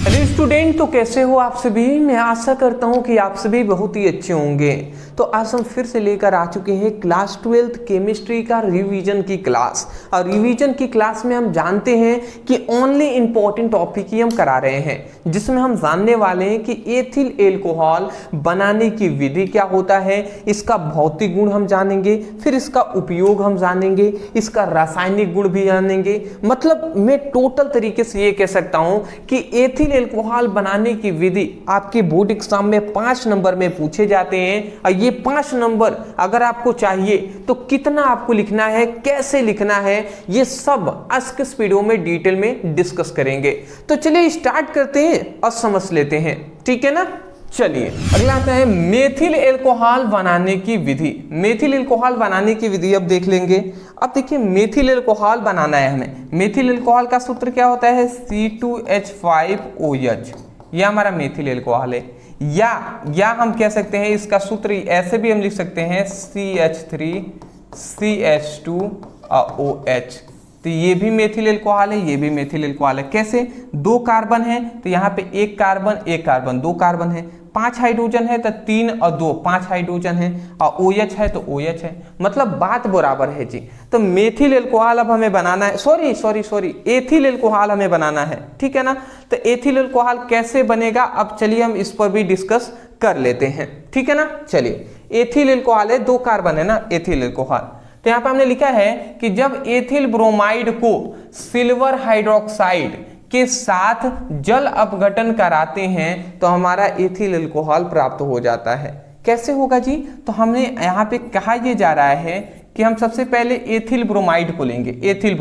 Hello student, तो कैसे हो आप सभी। मैं आशा करता हूं कि आप सभी बहुत ही अच्छे होंगे। तो आज हम फिर से लेकर आ चुके हैं क्लास 12th केमिस्ट्री का रिवीजन की क्लास। और रिवीजन की क्लास में हम जानते हैं कि ओनली इंपॉर्टेंट टॉपिक ही हम करा रहे हैं, जिसमें हम जानने वाले हैं कि एथिल एल्कोहल बनाने की विधि क्या होता है, इसका भौतिक गुण हम जानेंगे, फिर इसका उपयोग हम जानेंगे, इसका रासायनिक गुण भी जानेंगे। मतलब मैं टोटल तरीके से ये कह सकता हूं कि एथिल एल्कोहल बनाने की विधि आपके बोर्ड एग्जाम में 5 नंबर में पूछे जाते हैं। और ये 5 नंबर अगर आपको चाहिए तो कितना आपको लिखना है, कैसे लिखना है, ये सब आज के इस वीडियो में डिटेल में डिस्कस करेंगे। तो चलिए स्टार्ट करते हैं और समझ लेते हैं, ठीक है ना। चलिए अगला आता है मेथिल एल्कोहल बनाने की विधि। मेथिल एल्कोहल बनाने की विधि अब देख लेंगे। अब देखिए मेथिल एल्कोहल बनाना है हमें। मेथिल एल्कोहल का सूत्र क्या होता है, C2H5OH। यह हमारा मेथिल एल्कोहल है। या हम कह सकते हैं इसका सूत्र ऐसे भी हम लिख सकते हैं CH3CH2OH। तो ये भी मेथिल एल्कोहल है, ये भी मेथिल एल्कोहल है। कैसे, 2 कार्बन है तो यहाँ पे 1 कार्बन 2 कार्बन है, 5 हाइड्रोजन है तो 3 और 2 5 हाइड्रोजन है, और OH है तो OH है, मतलब बात बराबर है जी। तो मेथिल एल्कोहल अब हमें बनाना है, सॉरी एथिल एल्कोहल हमें बनाना है, ठीक है ना। तो एथिल एल्कोहल कैसे बनेगा, अब चलिए हम इस पर भी डिस्कस कर लेते हैं, ठीक है ना। चलिए एथिल एल्कोहल है, 2 कार्बन है ना एथिल एल्कोहल। तो यहाँ पे हमने लिखा है कि जब एथिल ब्रोमाइड को सिल्वर हाइड्रोक्साइड के साथ जल अपघटन कराते हैं तो हमारा एथिल एल्कोहल प्राप्त हो जाता है। कैसे होगा जी, तो हमने यहाँ पे कहा यह जा रहा है कि हम सबसे पहले एथिल ब्रोमाइड को लेंगे। एथिल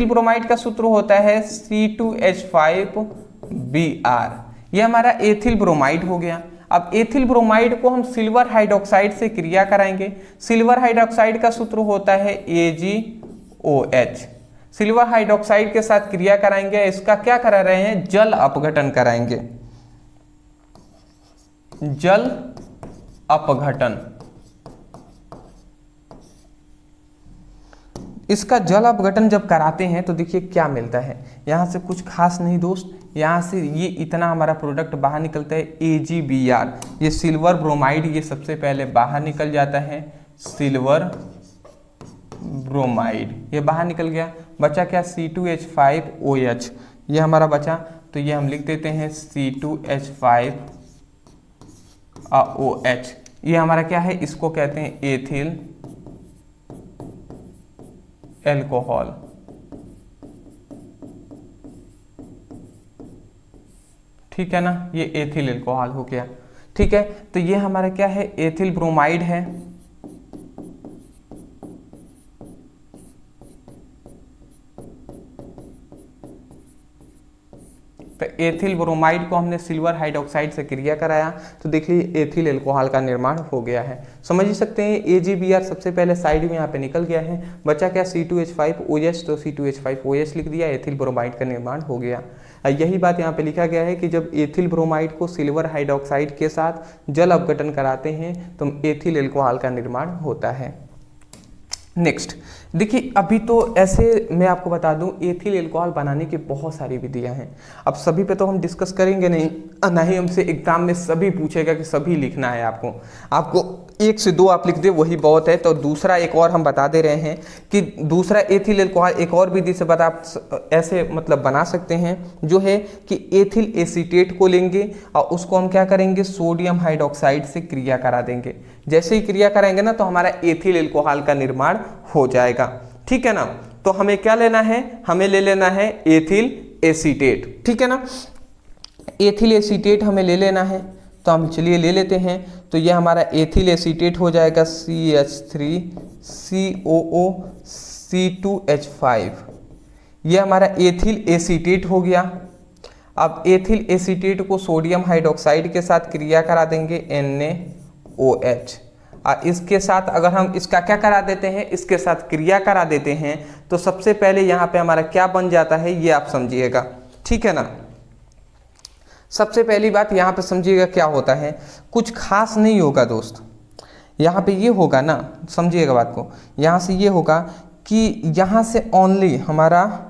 ब्रोमाइड का सूत्र होता है C2H5Br। यह हमारा एथिल ब्रोमाइड हो गया। अब एथिल ब्रोमाइड को हम सिल्वर हाइड्रोक्साइड से क्रिया कराएंगे। सिल्वर हाइड्रोक्साइड का सूत्र होता है AgOH। सिल्वर हाइड्रोक्साइड के साथ क्रिया कराएंगे, इसका क्या करा रहे हैं, जल अपघटन कराएंगे। जल अपघटन, इसका जल अपघटन जब कराते हैं तो देखिए क्या मिलता है। यहाँ से कुछ खास नहीं दोस्त, यहाँ से ये इतना हमारा प्रोडक्ट बाहर निकलता है AgBr। ये सिल्वर ब्रोमाइड ये सबसे पहले बाहर निकल जाता है, सिल्वर ब्रोमाइड ये बाहर निकल गया। बचा क्या, C2H5OH ये हमारा बचा। तो ये हम लिख देते हैं C2H5OH। ये हमारा क्या है, इसको कहते हैं एथिल एल्कोहल। ठीक है ना, ये एथिल एल्कोहल हो गया। ठीक है, तो ये हमारा क्या है, एथिल ब्रोमाइड है। तो एथिल ब्रोमाइड को हमने सिल्वर हाइड्रोक्साइड से क्रिया कराया तो देखिए एथिल एल्कोहल का निर्माण हो गया है। समझ ही सकते हैं AgBr सबसे पहले साइड में यहाँ पे निकल गया है। बचा क्या, C2H5OH, तो C2H5OH लिख दिया, एथिल ब्रोमाइड का निर्माण हो गया। यही बात यहाँ पे लिखा गया है कि जब एथिल ब्रोमाइड को सिल्वर हाइड्रोक्साइड के साथ जल अपघटन कराते हैं तो एथिल एल्कोहल का निर्माण होता है। नेक्स्ट देखिए, अभी तो ऐसे मैं आपको बता दूं एथिल एल्कोहल बनाने की बहुत सारी विधियां हैं। अब सभी पे तो हम डिस्कस करेंगे नहीं, ना ही हमसे एग्जाम में सभी पूछेगा कि सभी लिखना है आपको 1 से 2 आप लिख दे वही बहुत है। तो दूसरा एक और हम बता दे रहे हैं कि दूसरा एथिल एल्कोहल एक और विधि से बता ऐसे मतलब बना सकते हैं, जो है कि एथिल एसीटेट को लेंगे और उसको हम क्या करेंगे, सोडियम हाइड्रोक्साइड से क्रिया करा देंगे। जैसे ही क्रिया कराएंगे ना तो हमारा एथिल एल्कोहल का निर्माण हो जाएगा। ठीक है ना, तो हमें क्या लेना है, हमें ले लेना है एथिल एसीटेट। ठीक है ना, एथिल एसीटेट हमें ले लेना है, तो हम चलिए ले लेते हैं। तो ये हमारा एथिल एसीटेट हो जाएगा CH3COO C2H5। ये हमारा एथिल एसीटेट हो गया। अब एथिल एसीटेट को सोडियम हाइड्रोक्साइड के साथ क्रिया करा देंगे NaOH। इसके साथ अगर हम इसका क्या करा देते हैं, इसके साथ क्रिया करा देते हैं तो सबसे पहले यहाँ पे हमारा क्या बन जाता है, ये आप समझिएगा। ठीक है ना, सबसे पहली बात यहाँ पे समझिएगा क्या होता है, कुछ खास नहीं होगा दोस्त। यहाँ पे ये होगा ना, समझिएगा बात को, यहाँ से ये होगा कि यहाँ से ओनली हमारा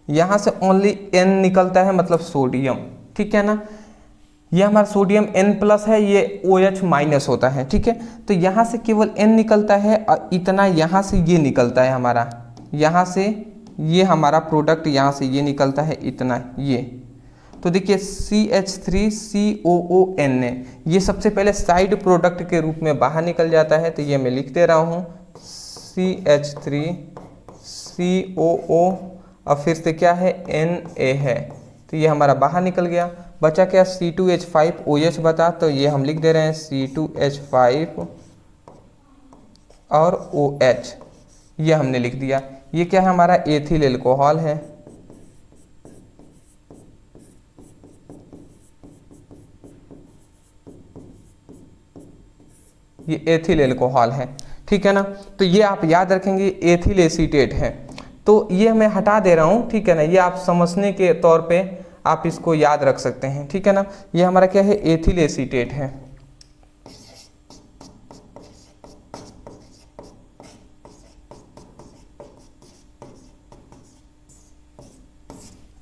यहाँ से ओनली N निकलता है, मतलब सोडियम। ठीक है ना। ये हमारा सोडियम N+ है, ये OH- होता है, ठीक है। तो यहाँ से केवल N निकलता है और इतना यहाँ से ये निकलता है हमारा, यहाँ से ये हमारा प्रोडक्ट यहाँ से ये निकलता है इतना ये। तो देखिए CH3COON ये सबसे पहले साइड प्रोडक्ट के रूप में बाहर निकल जाता है। तो ये मैं लिख दे रहा हूँ CH3COO और फिर से क्या है Na है, तो ये हमारा बाहर निकल गया। बचा क्या C2H5OH बता, तो ये हम लिख दे रहे हैं C2H5 और OH, ये हमने लिख दिया। ये क्या है हमारा एथिल एल्कोहल है, ये एथिल एल्कोहल है, ठीक है ना। तो ये आप याद रखेंगे एथिल एसीटेट है, तो ये मैं हटा दे रहा हूँ, ठीक है ना। ये आप समझने के तौर पे आप इसको याद रख सकते हैं, ठीक है ना। ये हमारा क्या है एथिल एसीटेट है।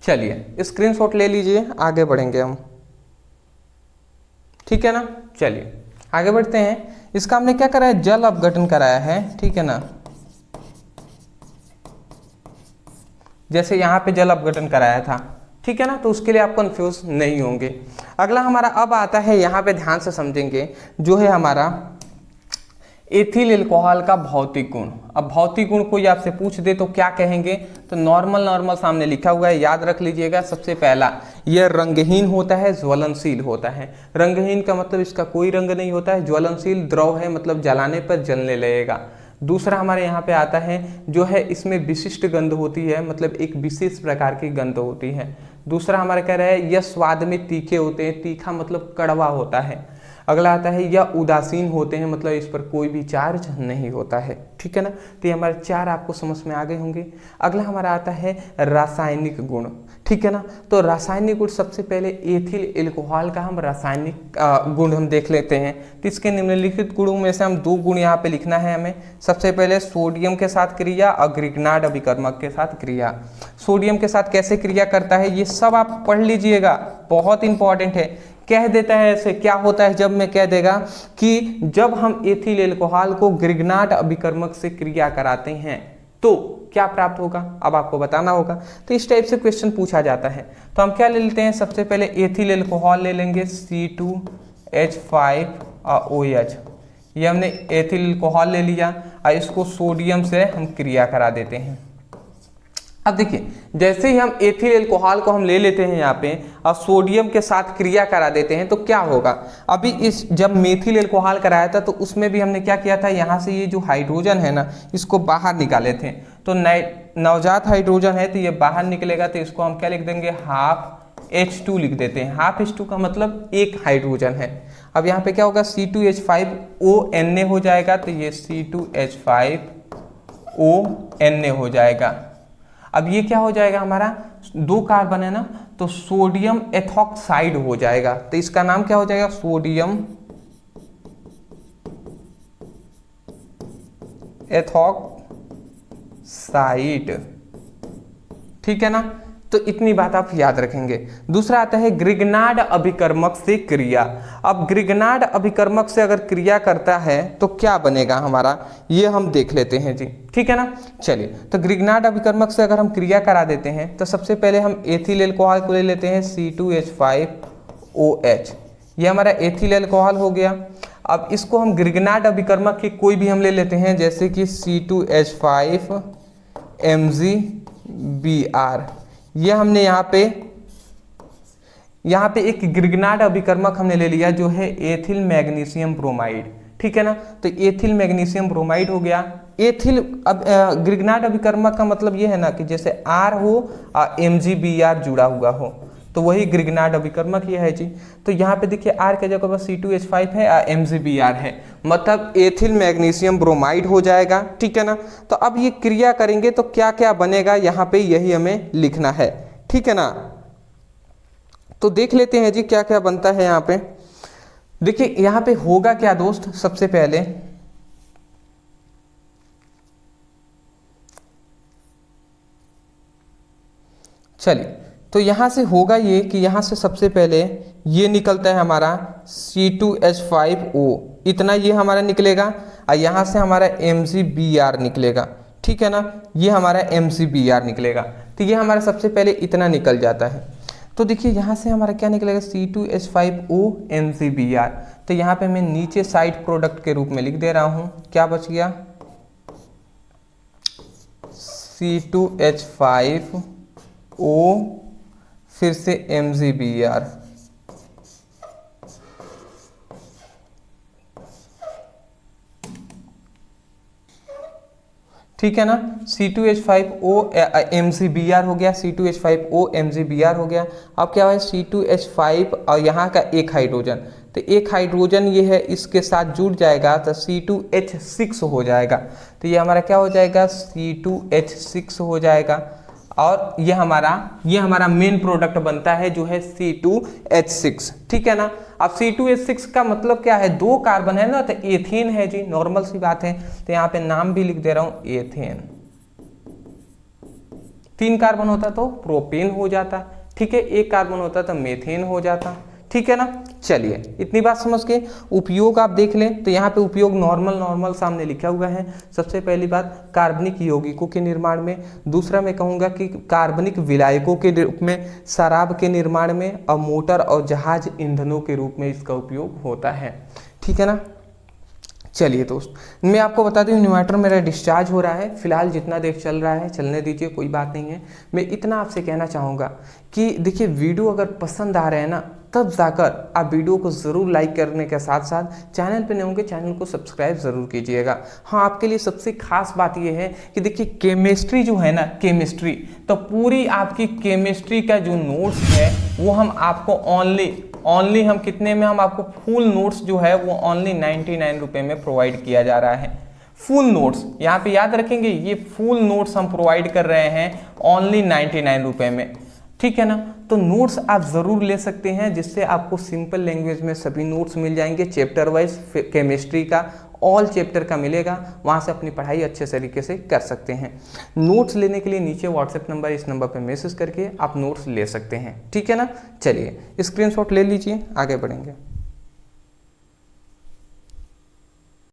चलिए स्क्रीनशॉट ले लीजिए, आगे बढ़ेंगे हम, ठीक है ना। चलिए आगे बढ़ते हैं। इसका हमने क्या करा है, जल अपघटन कराया है, ठीक है ना। जैसे यहाँ पे जल अपघटन कराया था, ठीक है ना, तो उसके लिए आप कंफ्यूज नहीं होंगे। अगला हमारा अब आता है, यहाँ पे ध्यान से समझेंगे, जो है हमारा एथिल एल्कोहल का भौतिक गुण। अब भौतिक गुण कोई आपसे पूछ दे तो क्या कहेंगे, तो नॉर्मल सामने लिखा हुआ है, याद रख लीजिएगा। सबसे पहला, यह रंगहीन होता है, ज्वलनशील होता है। रंगहीन का मतलब इसका कोई रंग नहीं होता है, ज्वलनशील द्रव है, मतलब जलाने पर जलने लगेगा। दूसरा हमारे यहाँ पे आता है, जो है इसमें विशिष्ट गंध होती है, मतलब एक विशेष प्रकार की गंध होती है। दूसरा हमारा कह रहा है यह स्वाद में तीखे होते हैं, तीखा मतलब कड़वा होता है। अगला आता है यह उदासीन होते हैं, मतलब इस पर कोई भी चार्ज नहीं होता है, ठीक है ना। तो ये हमारे चार आपको समझ में आ गए होंगे। अगला हमारा आता है रासायनिक गुण, ठीक है ना। तो रासायनिक गुण सबसे पहले एथिल एल्कोहल का हम रासायनिक गुण हम देख लेते हैं। तो इसके निम्नलिखित गुणों में से हम दो गुण यहाँ पे लिखना है हमें। सबसे पहले सोडियम के साथ क्रिया और ग्रिग्नार्ड अभिकर्मक के साथ क्रिया। सोडियम के साथ कैसे क्रिया करता है ये सब आप पढ़ लीजिएगा, बहुत इंपॉर्टेंट है। कह देता है ऐसे, क्या होता है जब मैं कह देगा कि जब हम एथिल एल्कोहल को ग्रिग्नार्ड अभिकर्मक से क्रिया कराते हैं तो क्या प्राप्त होगा, अब आपको बताना होगा। तो इस टाइप से क्वेश्चन पूछा जाता है। तो हम क्या ले लेते हैं, सबसे पहले एथिल एल्कोहल ले लेंगे C2H5 और OH। ये हमने एथिल एल्कोहल ले लिया और इसको सोडियम से हम क्रिया करा देते हैं। अब देखिए, जैसे ही हम एथिल एल्कोहल को हम ले लेते हैं यहाँ पे और सोडियम के साथ क्रिया करा देते हैं तो क्या होगा। अभी इस जब मेथिल एल्कोहल कराया था तो उसमें भी हमने क्या किया था, यहाँ से ये जो हाइड्रोजन है ना इसको बाहर निकाले थे। तो नवजात हाइड्रोजन है तो ये बाहर निकलेगा, तो इसको हम क्या लिख देंगे, ½ H2 लिख देते हैं। ½ H2 का मतलब एक हाइड्रोजन है। अब यहाँ पे क्या होगा, C2H5ONA हो जाएगा, तो ये C2H5ONA हो जाएगा। अब ये क्या हो जाएगा, हमारा दो कार्बन है ना, तो सोडियम एथॉक्साइड हो जाएगा। तो इसका नाम क्या हो जाएगा, सोडियम एथॉक्साइड, ठीक है ना। तो इतनी बात आप याद रखेंगे। दूसरा आता है ग्रिग्नार्ड अभिकर्मक से क्रिया। अब ग्रिग्नार्ड अभिकर्मक से अगर क्रिया करता है तो क्या बनेगा हमारा, ये हम देख लेते हैं जी, ठीक है ना। चलिए, तो ग्रिग्नार्ड अभिकर्मक से अगर हम क्रिया करा देते हैं तो सबसे पहले हम एथिल एल्कोहल को ले लेते हैं C2H5OH। ये हमारा एथिल एल्कोहल हो गया। अब इसको हम ग्रिग्नार्ड अभिकर्मक के कोई भी हम ले लेते हैं, जैसे कि C2H5MgBr। ये हमने यहाँ पे एक ग्रिग्नार्ड अभिकर्मक हमने ले लिया जो है एथिल मैग्नीशियम ब्रोमाइड, ठीक है ना। तो एथिल मैग्नीशियम ब्रोमाइड हो गया। एथिल अब ग्रिग्नार्ड अभिकर्मक का मतलब ये है ना कि जैसे R हो और MgBr जुड़ा हुआ हो, तो वही ग्रिग्नार्ड अभिकर्मक ये है जी। तो यहाँ पे देखिए R के जगह पर C2H5 है और MgBr है, मतलब एथिल मैग्नीशियम ब्रोमाइड हो जाएगा, ठीक है ना। तो अब ये क्रिया करेंगे तो क्या क्या बनेगा, यहाँ पे यही हमें लिखना है, ठीक है ना। तो देख लेते हैं जी क्या क्या बनता है यहाँ पे। देखिए यहाँ पे होगा क्या दोस्त, सबसे पहले चलिए तो यहाँ से होगा ये कि यहाँ से सबसे पहले ये निकलता है हमारा C2H5O, इतना ये हमारा निकलेगा, और यहाँ से हमारा MgBr निकलेगा, ठीक है ना, ये हमारा MgBr निकलेगा। तो ये हमारा सबसे पहले इतना निकल जाता है। तो देखिए यहाँ से हमारा क्या निकलेगा, C2H5O MgBr। तो यहाँ पे मैं नीचे साइड प्रोडक्ट के रूप में लिख दे रहा हूँ, क्या बच गया, C2H5O फिर से MgBr, ठीक है ना, C2H5O MgBr हो गया, C2H5O MgBr हो गया। अब क्या है, C2H5 और यहाँ का एक हाइड्रोजन, तो एक हाइड्रोजन ये है, इसके साथ जुड़ जाएगा तो C2H6 हो जाएगा। तो ये हमारा क्या हो जाएगा, C2H6 हो जाएगा। और ये हमारा मेन प्रोडक्ट बनता है जो है C2H6, ठीक है ना। अब C2H6 का मतलब क्या है, 2 कार्बन है ना, तो एथेन है जी, नॉर्मल सी बात है। तो यहाँ पे नाम भी लिख दे रहा हूं एथेन। 3 कार्बन होता तो प्रोपेन हो जाता, ठीक है, 1 कार्बन होता तो मेथेन हो जाता, ठीक है ना। चलिए इतनी बात समझ के उपयोग आप देख लें। तो यहाँ पे उपयोग नॉर्मल सामने लिखा हुआ है। सबसे पहली बात कार्बनिक यौगिकों के निर्माण में, दूसरा मैं कहूँगा कि कार्बनिक विलायकों के रूप में, शराब के निर्माण में, और मोटर और जहाज ईंधनों के रूप में इसका उपयोग होता है, ठीक है ना। चलिए दोस्त, मैं आपको बता दूं इन्वर्टर मेरा डिस्चार्ज हो रहा है, फिलहाल जितना देर चल रहा है चलने दीजिए, कोई बात नहीं है। मैं इतना आपसे कहना चाहूँगा कि देखिए वीडियो अगर पसंद आ रहे हैं ना, तब जाकर आप वीडियो को ज़रूर लाइक करने के साथ साथ चैनल पे नए होंगे चैनल को सब्सक्राइब ज़रूर कीजिएगा। हाँ, आपके लिए सबसे खास बात यह है कि देखिए केमिस्ट्री जो है ना, केमिस्ट्री तो पूरी आपकी केमिस्ट्री का जो नोट्स है वो हम आपको ओनली हम कितने में, हम आपको फुल नोट्स जो है वो ओनली 99 रुपये में प्रोवाइड किया जा रहा है। फुल नोट्स यहाँ पे याद रखेंगे, ये फुल नोट्स हम प्रोवाइड कर रहे हैं ओनली 99 रुपये में, ठीक है ना। तो नोट्स आप ज़रूर ले सकते हैं, जिससे आपको सिंपल लैंग्वेज में सभी नोट्स मिल जाएंगे, चैप्टर वाइज केमिस्ट्री का ऑल चैप्टर का मिलेगा, वहाँ से अपनी पढ़ाई अच्छे तरीके से कर सकते हैं। नोट्स लेने के लिए नीचे व्हाट्सएप नंबर, इस नंबर पर मैसेज करके आप नोट्स ले सकते हैं, ठीक है ना। चलिए स्क्रीनशॉट ले लीजिए, आगे बढ़ेंगे।